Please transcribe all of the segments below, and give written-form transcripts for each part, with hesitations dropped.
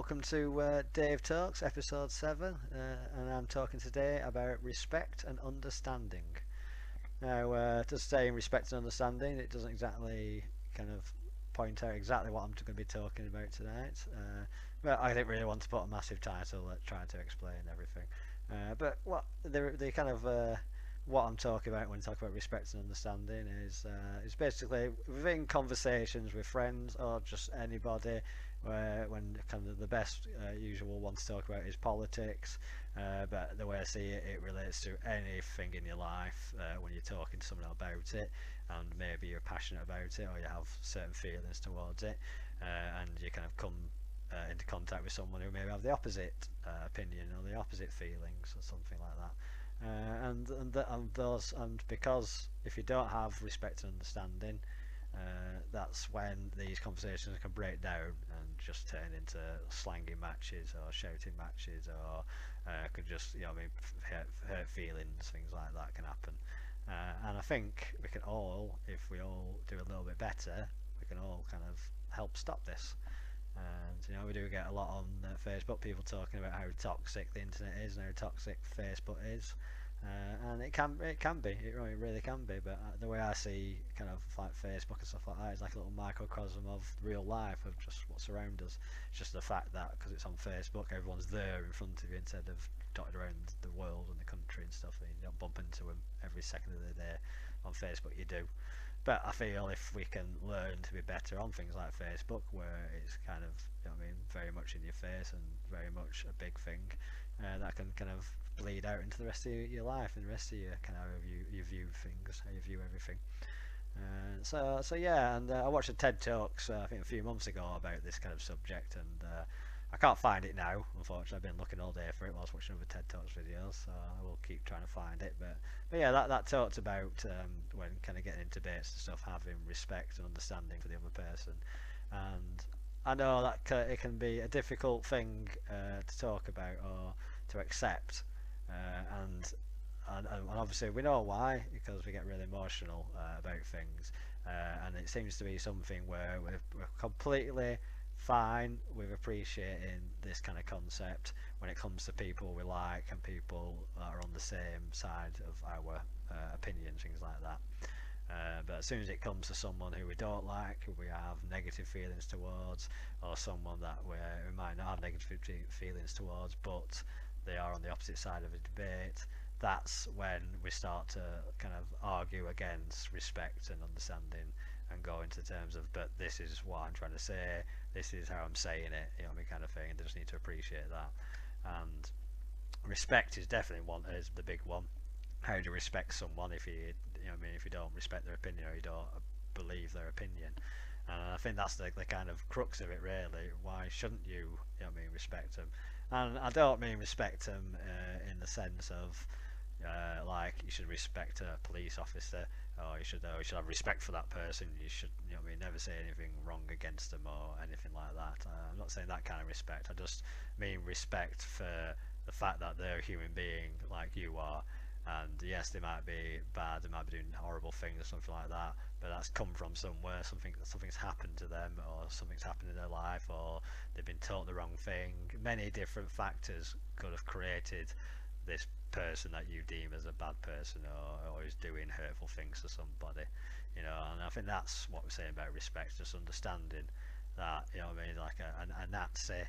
welcome to Dave Talks, episode 7, and I'm talking today about respect and understanding. Now, just saying respect and understanding, it doesn't exactly kind of point out exactly what I'm going to be talking about tonight, but I didn't really want to put a massive title trying to explain everything. But what the kind of what I'm talking about when I talk about respect and understanding is basically within conversations with friends or just anybody, where when kind of the best usual one to talk about is politics, but the way I see it, it relates to anything in your life when you're talking to someone about it, and maybe you're passionate about it or you have certain feelings towards it, and you kind of come into contact with someone who maybe have the opposite opinion or the opposite feelings or something like that. And because if you don't have respect and understanding, that's when these conversations can break down and just turn into slanging matches or shouting matches, or could just hurt feelings. Things like that can happen. And I think we can all, if we all do a little bit better, we can all kind of help stop this. And we do get a lot on Facebook, people talking about how toxic the internet is and how toxic Facebook is, and it can be, it really can be. But the way I see kind of like Facebook and stuff like that is like a little microcosm of real life, of just what's around us. It's just the fact that because it's on Facebook, everyone's there in front of you instead of dotted around the world and the country and stuff, and you don't bump into them every second of the day. On Facebook you do. But I feel if we can learn to be better on things like Facebook, where it's kind of, very much in your face and very much a big thing, that can kind of bleed out into the rest of your life and the rest of your kind of you view things, how you view everything. So yeah, and I watched a TED Talks I think a few months ago about this kind of subject, and I can't find it now, unfortunately. I've been looking all day for it whilst watching other TED Talks videos, so I will keep trying to find it. But yeah, that talked about when kind of getting into debates and stuff, having respect and understanding for the other person. And I know that it can be a difficult thing to talk about or to accept, and obviously we know why, because we get really emotional about things, and it seems to be something where we're completely fine with appreciating this kind of concept when it comes to people we like and people that are on the same side of our opinions, things like that. But as soon as it comes to someone who we don't like, who we have negative feelings towards, or someone that we might not have negative feelings towards, but they are on the opposite side of a debate, that's when we start to kind of argue against respect and understanding and go into terms of, but this is what I'm trying to say, this is how I'm saying it, kind of thing, and they just need to appreciate that. And respect is definitely one, is the big one. How do you respect someone if if you don't respect their opinion or you don't believe their opinion? And I think that's the kind of crux of it, really. Why shouldn't you, respect them? And I don't mean respect them in the sense of like you should respect a police officer, or you should have respect for that person. You should, never say anything wrong against them or anything like that. I'm not saying that kind of respect. I just mean respect for the fact that they're a human being like you are. And yes, they might be bad, they might be doing horrible things or something like that, but that's come from somewhere. Something's happened to them, or something's happened in their life, or they've been taught the wrong thing. Many different factors could have created this person that you deem as a bad person, or is doing hurtful things to somebody. And I think that's what we're saying about respect, just understanding that, like a Nazi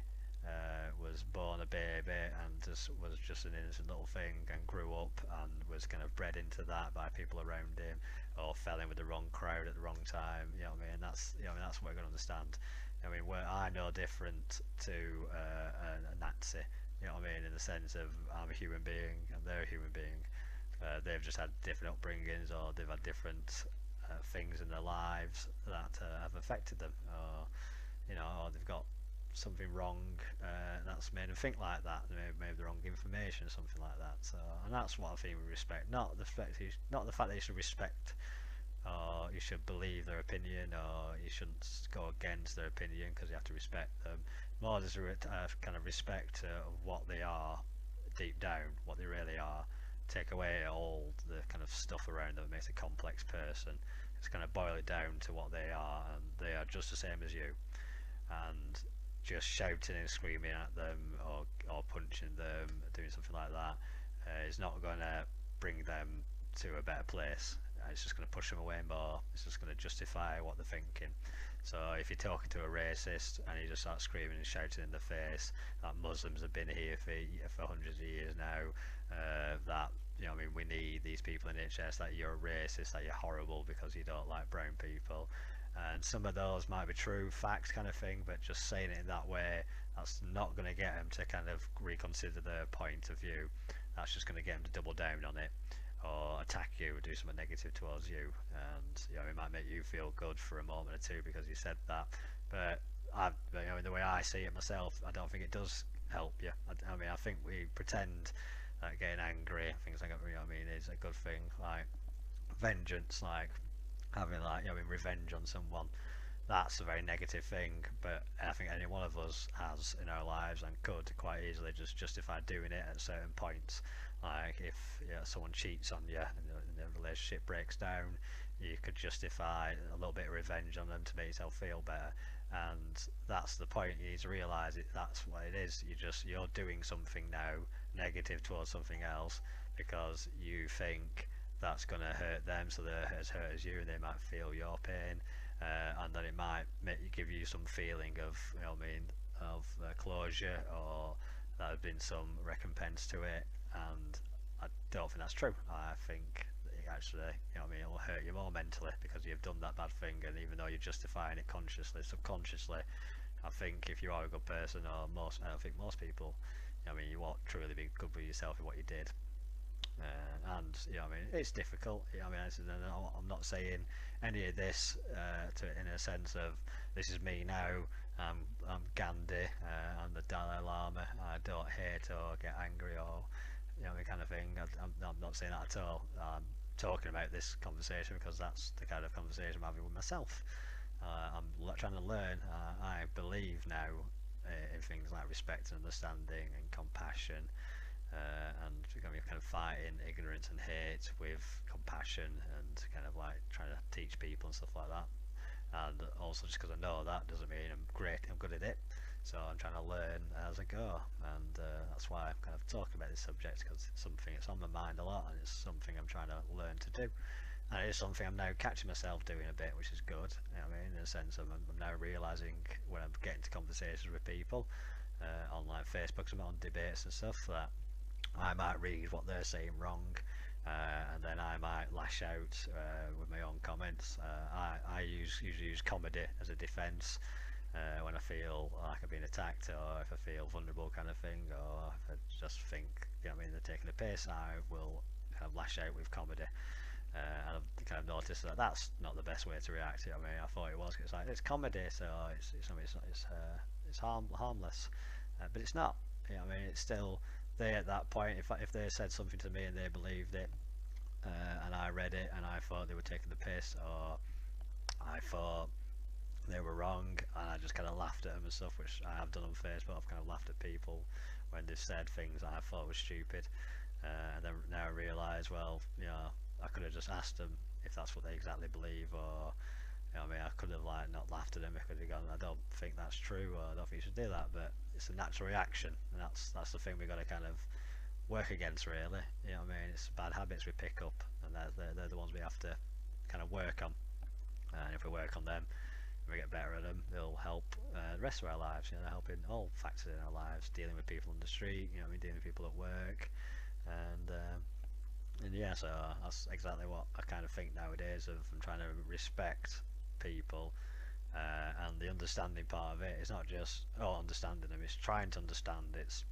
was born a baby and was just an innocent little thing and grew up and was kind of bred into that by people around him, or fell in with the wrong crowd at the wrong time. That's that's what we're going to understand. We're I know different to a Nazi. In the sense of I'm a human being and they're a human being. They've just had different upbringings, or they've had different things in their lives that have affected them, or or they've got something wrong that's made them think like that. They maybe the wrong information or something like that. So, and that's what I think we respect, not the fact that you should respect or you should believe their opinion, or you shouldn't go against their opinion because you have to respect them. More just kind of respect of what they are deep down, what they really are. Take away all the kind of stuff around them that makes a complex person. Just kind of boil it down to what they are, and they are just the same as you. And just shouting and screaming at them, or punching them, doing something like that, is not going to bring them to a better place. It's just going to push them away more. It's just going to justify what they're thinking. So if you're talking to a racist and you just start screaming and shouting in the face that Muslims have been here for hundreds of years now, that, you know, I mean, we need these people in HS, that you're a racist, that you're horrible because you don't like brown people. And some of those might be true facts kind of thing, but just saying it in that way, that's not going to get them to kind of reconsider their point of view. That's just going to get them to double down on it, or attack you, or do something negative towards you. And, you know, it might make you feel good for a moment or two because you said that, but you know, in the way I see it myself, I don't think it does help you. I mean, I think we pretend that getting angry, things like that, you know what I mean, is a good thing, like vengeance, like having, like, you know, revenge on someone. That's a very negative thing, but I think any one of us has in our lives and could quite easily just justify doing it at certain points. Like if, you know, someone cheats on you and the relationship breaks down, you could justify a little bit of revenge on them to make yourself feel better. And that's the point. You need to realise it. That's what it is. You're doing something now negative towards something else because you think that's going to hurt them, so they're as hurt as you, and they might feel your pain, and then it might give you some feeling of, you know what I mean, of closure, or that there's been some recompense to it. And I don't think that's true. I think it actually, you know what I mean, it will hurt you more mentally because you've done that bad thing, and even though you're justifying it consciously, subconsciously, I think if you are a good person, or I think most people, you know what I mean, you won't truly be good with yourself in what you did. And, you know, I mean, it's difficult. You know, I mean, I'm not saying any of this in a sense of this is me now. I'm Gandhi. I'm the Dalai Lama. I don't hate or get angry or, you know, the kind of thing. I'm not saying that at all. I'm talking about this conversation because that's the kind of conversation I'm having with myself. I'm trying to learn. I believe now in things like respect and understanding and compassion. And kind of fighting ignorance and hate with compassion, and kind of like trying to teach people and stuff like that. And also, just because I know that doesn't mean I'm good at it. So I'm trying to learn as I go, and that's why I'm kind of talking about this subject, because it's something that's on my mind a lot, and it's something I'm trying to learn to do. And it is something I'm now catching myself doing a bit, which is good. You know what I mean, in a sense of I'm now realising when I'm getting to conversations with people on like Facebook, on debates and stuff, that I might read what they're saying wrong, and then I might lash out with my own comments. I usually use comedy as a defence when I feel like I've been attacked, or if I feel vulnerable kind of thing, or if I just think, you know what I mean, they're taking a piss, I will kind of lash out with comedy. And I've kind of noticed that that's not the best way to react to it. I mean, I thought it was, 'cause it's like, it's comedy, so it's harmless, but it's not. You know what I mean, it's still, they at that point, if they said something to me and they believed it, and I read it and I thought they were taking the piss, or I thought they were wrong, and I just kind of laughed at them and stuff, which I have done on Facebook. I've kind of laughed at people when they've said things that I thought were stupid, and then now I realise, well, you know, I could have just asked them if that's what they exactly believe, or, you know, I mean, I could have like not laughed at them. I could have gone, I don't think that's true, or I don't think you should do that. But it's a natural reaction, and that's the thing we've got to kind of work against, really. You know what I mean? It's bad habits we pick up, and they're the ones we have to kind of work on. And if we work on them, and we get better at them, they'll help the rest of our lives. You know, helping all factors in our lives, dealing with people on the street. You know, I mean, dealing with people at work, and yeah, so that's exactly what I kind of think nowadays. Of I'm trying to respect people, and the understanding part of it is not just understanding them. It's trying to understand. It's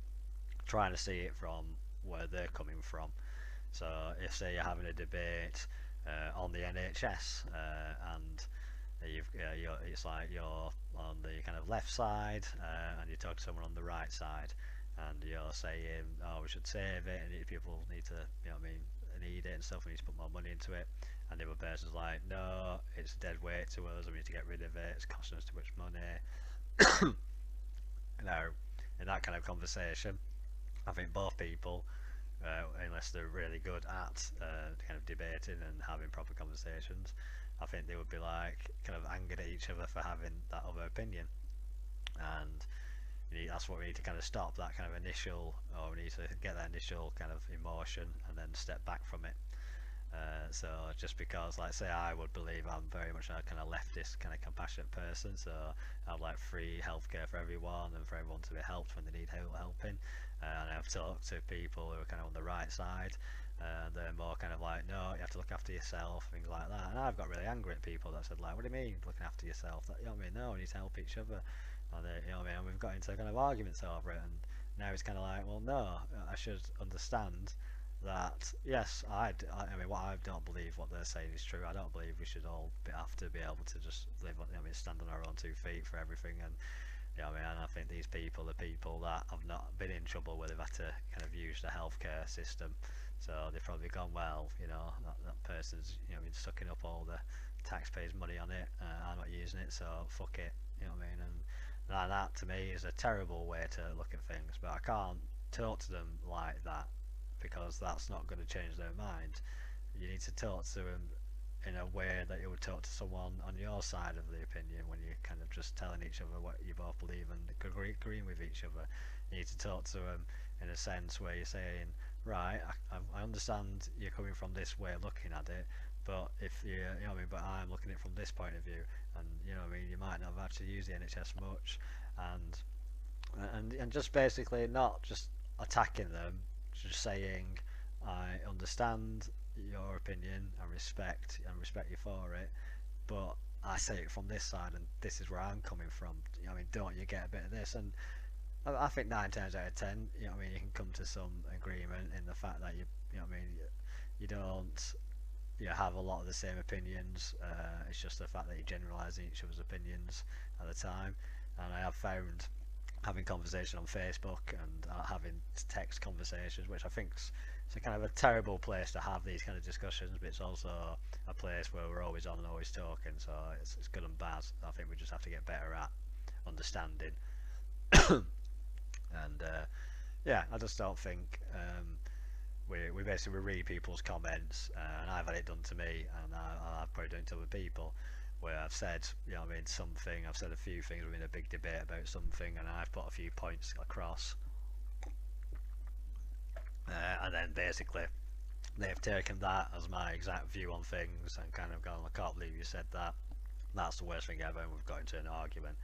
trying to see it from where they're coming from. So if, say, you're having a debate on the NHS, and it's like you're on the kind of left side, and you talk to someone on the right side, and you're saying, oh, we should save it, and people need to, you know what I mean, need it and stuff, we need to put more money into it, and the other person's like, no, it's dead weight to us, we need to get rid of it, it's costing us too much money. Now, in that kind of conversation, I think both people, unless they're really good at kind of debating and having proper conversations, I think they would be like kind of angered at each other for having that other opinion. And that's what we need to kind of stop, that kind of initial, or we need to get that initial kind of emotion and then step back from it. So just because, like, say I would believe I'm very much a kind of leftist, kind of compassionate person, so I'd like free healthcare for everyone and for everyone to be helped when they need helping. And I've talked to people who are kind of on the right side, and they're more kind of like, no, you have to look after yourself, things like that. And I've got really angry at people that said, like, what do you mean looking after yourself? That, you know what I mean? No, we need to help each other. And you know what I mean? And we've got into kind of arguments over it, and now it's kind of like, well, no, I should understand that yes, I mean, what I don't believe what they're saying is true. I don't believe we should all have to be able to just live on, I mean, stand on our own 2 feet for everything. And you know, I mean, and I think these people are people that have not been in trouble where they've had to kind of use the healthcare system. So they've probably gone, well, you know, that person's, you know, been sucking up all the taxpayers' money on it. I'm not using it, so fuck it. You know what I mean? And that to me is a terrible way to look at things. But I can't talk to them like that, because that's not going to change their mind. You need to talk to them in a way that you would talk to someone on your side of the opinion, when you're kind of just telling each other what you both believe and agreeing with each other. You need to talk to them in a sense where you're saying, right, I understand you're coming from this way of looking at it, but if you know what I mean, but I'm looking at it from this point of view, and you know what I mean, you might not have actually used the NHS much, and just basically not just attacking them, just saying, I understand your opinion and respect you for it, but I say it from this side, and this is where I'm coming from. You know what I mean, don't you get a bit of this? And I think 9 times out of 10, you know what I mean, you can come to some agreement in the fact that you know what I mean, you don't, you have a lot of the same opinions. It's just the fact that you're generalising each other's opinions at the time. And I have found, having conversation on Facebook and having text conversations, which I think's it's a kind of a terrible place to have these kind of discussions, but it's also a place where we're always on and always talking, so it's good and bad. I think we just have to get better at understanding. And yeah, I just don't think we basically read people's comments, and I've had it done to me, and I've probably done it to other people, where I've said, you know what I mean, something, I've said a few things, we're in a big debate about something, and I've put a few points across, and then basically they've taken that as my exact view on things and kind of gone, I can't believe you said that, that's the worst thing ever, and we've got into an argument.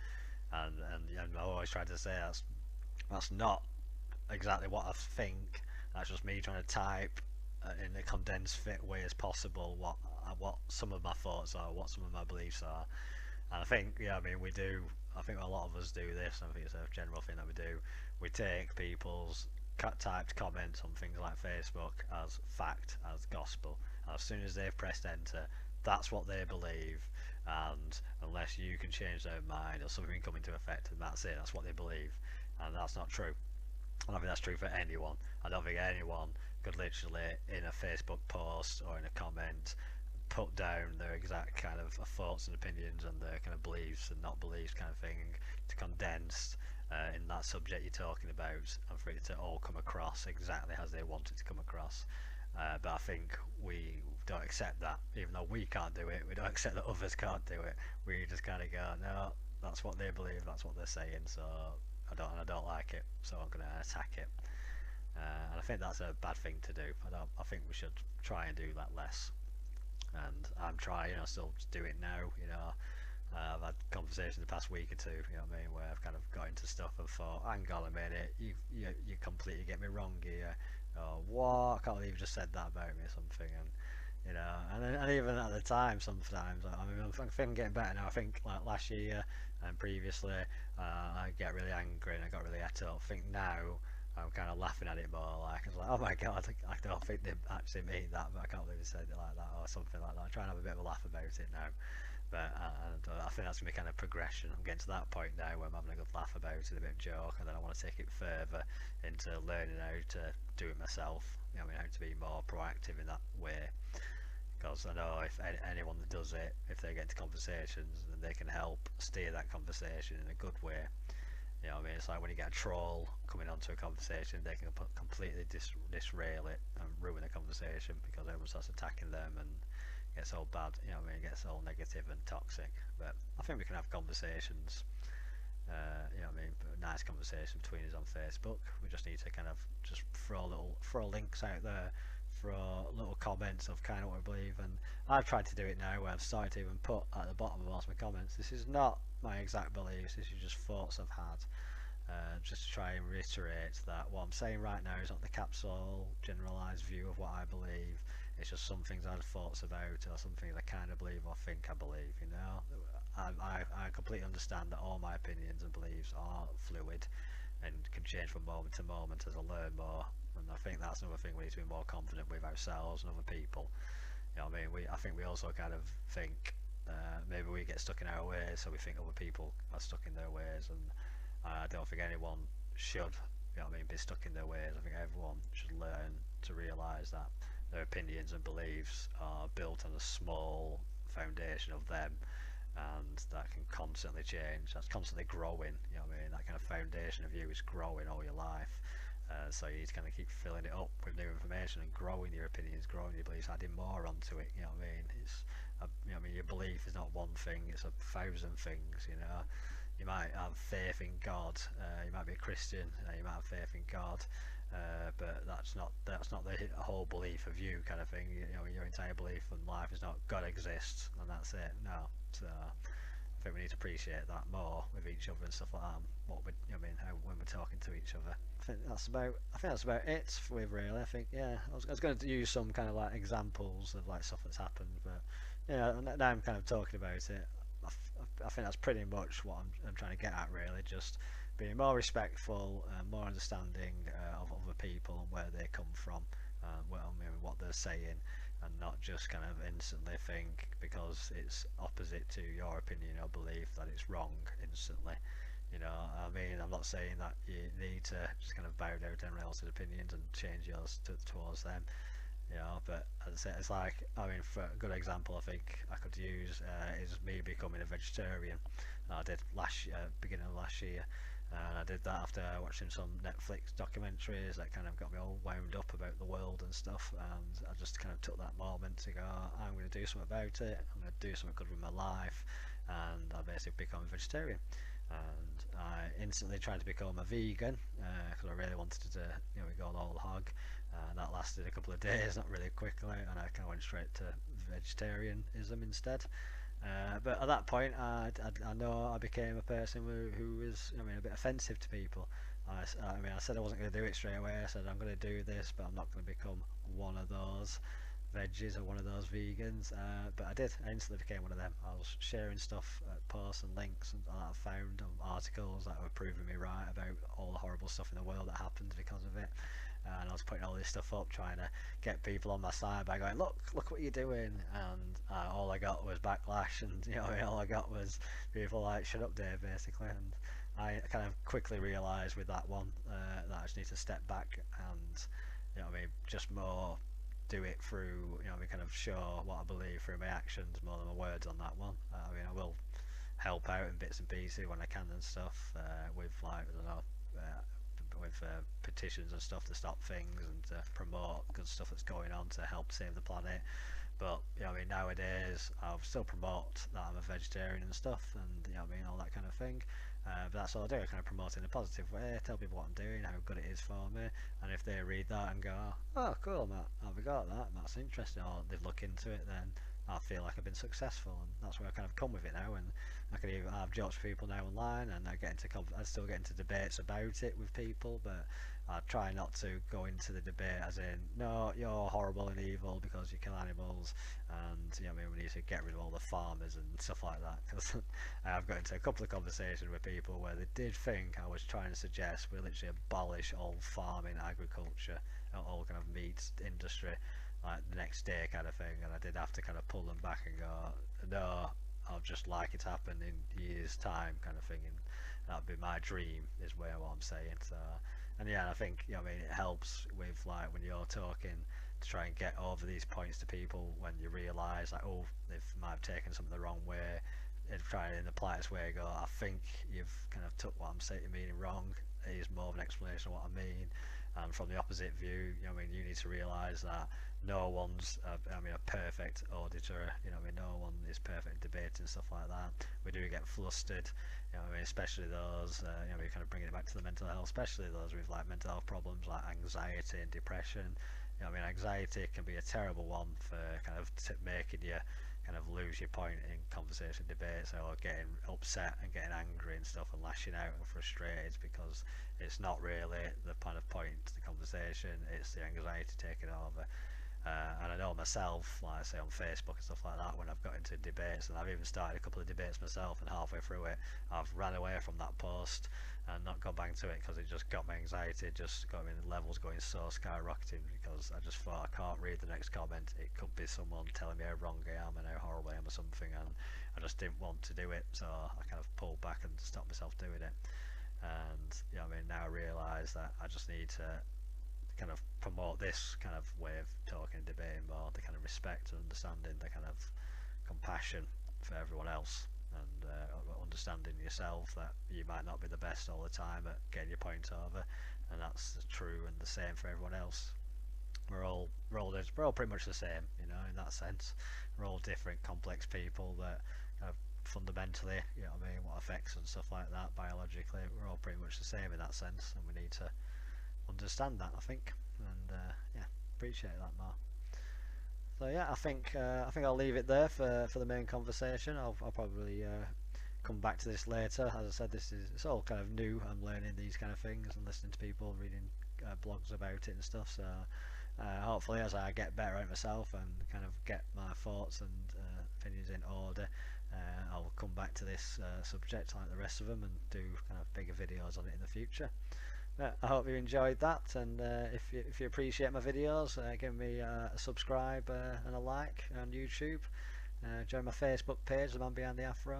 And I always try to say that's not exactly what I think. That's just me trying to type in a condensed fit way as possible what some of my thoughts are, what some of my beliefs are. And I think, yeah, I mean, we do. I think a lot of us do this. I think it's a general thing that we do. We take people's typed comments on things like Facebook as fact, as gospel. And as soon as they've pressed enter, that's what they believe. And unless you can change their mind or something come into effect, and that's it. That's what they believe, and that's not true. I don't think that's true for anyone. I don't think anyone could literally, in a Facebook post or in a comment, put down their exact kind of thoughts and opinions and their kind of beliefs and not beliefs kind of thing to condense in that subject you're talking about, and for it to all come across exactly as they want it to come across. But I think we don't accept that, even though we can't do it. We don't accept that others can't do it. We just kind of go, no, that's what they believe, that's what they're saying, so I don't like it, so I'm going to attack it. And I think that's a bad thing to do. I think we should try and do that less. And I'm trying, still do it now. I've had conversations the past week or two, you know what I mean, where I've kind of got into stuff and thought, hang on a minute, you completely get me wrong here. Or what? I can't believe you just said that about me or something. And even at the time, sometimes, I mean, I think I'm getting better now. I think like last year and previously, I get really angry and I got really het up. I think now I'm kind of laughing at it more. Like, I was like, oh my god, I don't think they actually mean that, but I can't believe they said it like that or something like that. I try and have a bit of a laugh about it now. But I think that's going to be kind of progression. I'm getting to that point now where I'm having a good laugh about it, a bit of joke, and then I want to take it further into learning how to do it myself. How to be more proactive in that way. Because I know if anyone that does it, if they get into conversations, then they can help steer that conversation in a good way. It's like when you get a troll coming onto a conversation, they can completely disrail it and ruin the conversation because everyone starts attacking them and gets all bad, it gets all negative and toxic. But I think we can have conversations You know what I mean? But nice conversation between us on Facebook. We just need to kind of just throw links out there, throw little comments of kind of what we believe. And I've tried to do it now where I've started to even put at the bottom of most of my comments, this is not my exact beliefs, this is just thoughts I've had. Just to try and reiterate that what I'm saying right now is not the capsule generalised view of what I believe. It's just some things I've thoughts about, or some things I kind of believe or think I believe. You know, I completely understand that all my opinions and beliefs are fluid and can change from moment to moment as I learn more. And I think that's another thing we need to be more confident with ourselves and other people. You know what I mean? I think we also kind of think maybe we get stuck in our ways, so we think other people are stuck in their ways, and I don't think anyone should, you know what I mean, be stuck in their ways. I think everyone should learn to realise that their opinions and beliefs are built on a small foundation of them, and that can constantly change. That's constantly growing. You know what I mean? That kind of foundation of you is growing all your life. So you need to kind of keep filling it up with new information and growing your opinions, growing your beliefs, adding more onto it. You know what I mean? You know what I mean? Your belief is not one thing; it's 1,000 things. You know, you might have faith in God. You might be a Christian. You might have faith in God, but that's not the whole belief of you, kind of thing. You know, your entire belief in life is not God exists and that's it. No. So I think we need to appreciate that more with each other and stuff like that. What we, you know, I mean, how, when we're talking to each other. I think that's about it with really. I think I was going to use some kind of like examples of like stuff that's happened, but yeah, now I'm kind of talking about it. I think that's pretty much what I'm trying to get at really. Just being more respectful, more understanding of other people and where they come from, well, I mean, what they're saying, and not just kind of instantly think because it's opposite to your opinion or belief that it's wrong instantly. You know, I mean, I'm not saying that you need to just kind of bow down to everyone else's opinions and change yours towards them. You know, but as I say, it's like, I mean, for a good example I think I could use is me becoming a vegetarian. I did beginning of last year, and I did that after watching some Netflix documentaries that kind of got me all wound up about the world and stuff, and I just kind of took that moment to go, I'm going to do something about it, I'm going to do something good with my life, and I basically become a vegetarian. And I instantly tried to become a vegan because I really wanted to, you know, go the whole hog. That lasted a couple of days, not really quickly, and I kind of went straight to vegetarianism instead. But at that point, I know I became a person who was, I mean, a bit offensive to people. I mean, I said I wasn't going to do it straight away. I said I'm going to do this, but I'm not going to become one of those veggies or one of those vegans. But I did. I instantly became one of them. I was sharing stuff, posts and links that I found on articles that were proving me right about all the horrible stuff in the world that happened because of it. And I was putting all this stuff up, trying to get people on my side by going, look what you're doing, and all I got was backlash, and you know, all I got was people like, shut up, Dave, basically. And I kind of quickly realised with that one that I just need to step back and, you know, what I mean, just more do it through, you know, we kind of show what I believe through my actions more than my words on that one. I mean, I will help out in bits and pieces when I can and stuff with like, I don't know. With petitions and stuff to stop things and to promote good stuff that's going on to help save the planet. But you know, I mean, nowadays I'll still promote that I'm a vegetarian and stuff, and you know, I mean, all that kind of thing. But that's all I do. I kind of promote it in a positive way, tell people what I'm doing, how good it is for me, and if they read that and go, "Oh, cool, Matt, I forgot that. That's interesting," or they look into it, then I feel like I've been successful, and that's where I kind of come with it now. And I can even have jokes with people now online, and I still get into debates about it with people, but I try not to go into the debate as in, no, you're horrible and evil because you kill animals, and you know, I mean, we need to get rid of all the farmers and stuff like that. Because I've got into a couple of conversations with people where they did think I was trying to suggest we literally abolish all farming, agriculture, all kind of meat industry, like the next day kind of thing, and I did have to kind of pull them back and go, no, I'll just like it happen in years time kind of thing, and that'd be my dream is where what I'm saying. So, and yeah, I think, you know, I mean, it helps with like when you're talking to try and get over these points to people when you realise like, oh, they might have taken something the wrong way, and trying in the politest way go, I think you've kind of took what I'm saying meaning wrong, here's more of an explanation of what I mean. And from the opposite view, you know, I mean, you need to realise that no one's a perfect auditor, you know what I mean, no one is perfect at debating and stuff like that. We do get flustered, you know what I mean, especially those we kind of bringing it back to the mental health, especially those with like mental health problems like anxiety and depression. You know what I mean, anxiety can be a terrible one for kind of making you kind of lose your point in conversation debates, or getting upset and getting angry and stuff and lashing out and frustrated because it's not really the kind of point to the conversation, it's the anxiety taking over. And I know myself, like I say on Facebook and stuff like that, when I've got into debates, and I've even started a couple of debates myself, and halfway through it, I've ran away from that post and not gone back to it because it just got my anxiety, just got me the levels going so skyrocketing, because I just thought, I can't read the next comment. It could be someone telling me how wrong I am and how horrible I am or something, and I just didn't want to do it, so I kind of pulled back and stopped myself doing it. And you know, I mean, now I realise that I just need to kind of promote this kind of way of talking and debating more, the kind of respect and understanding, the kind of compassion for everyone else, and understanding yourself that you might not be the best all the time at getting your point over, and that's true and the same for everyone else. We're all pretty much the same, you know, in that sense. We're all different, complex people that kind of fundamentally, you know what I mean, what affects and stuff like that biologically, we're all pretty much the same in that sense, and we need to understand that, I think, and yeah, appreciate that more. So yeah, I think I'll leave it there for the main conversation. I'll probably come back to this later. As I said, it's all kind of new. I'm learning these kind of things and listening to people reading blogs about it and stuff. So hopefully, as I get better at it myself and kind of get my thoughts and opinions in order, I'll come back to this subject like the rest of them and do kind of bigger videos on it in the future. I hope you enjoyed that, and if you appreciate my videos, give me a subscribe and a like on YouTube. Join my Facebook page, The Man Behind the Afro.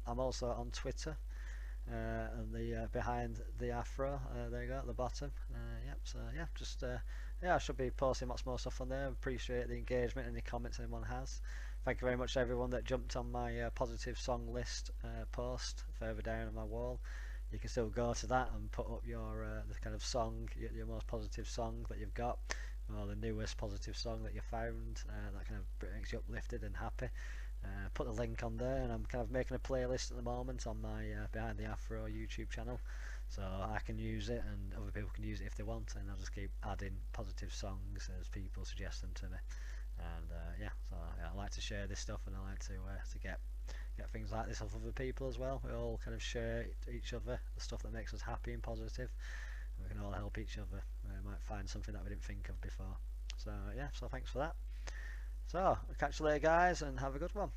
I'm also on Twitter, and the Behind the Afro. There you go at the bottom. Yep. So yeah, just yeah, I should be posting lots more stuff on there. Appreciate the engagement and the comments anyone has. Thank you very much to everyone that jumped on my positive song list post further down on my wall. You can still go to that and put up your the kind of song, your most positive song that you've got, or the newest positive song that you found that kind of makes you uplifted and happy. Put the link on there, and I'm kind of making a playlist at the moment on my Behind the Afro YouTube channel, so I can use it and other people can use it if they want, and I'll just keep adding positive songs as people suggest them to me. And yeah, so yeah, I like to share this stuff, and I like to get things like this off other people as well. We all kind of share each other the stuff that makes us happy and positive, and we can all help each other. We might find something that we didn't think of before. So yeah, so thanks for that. So I'll catch you later, guys, and have a good one.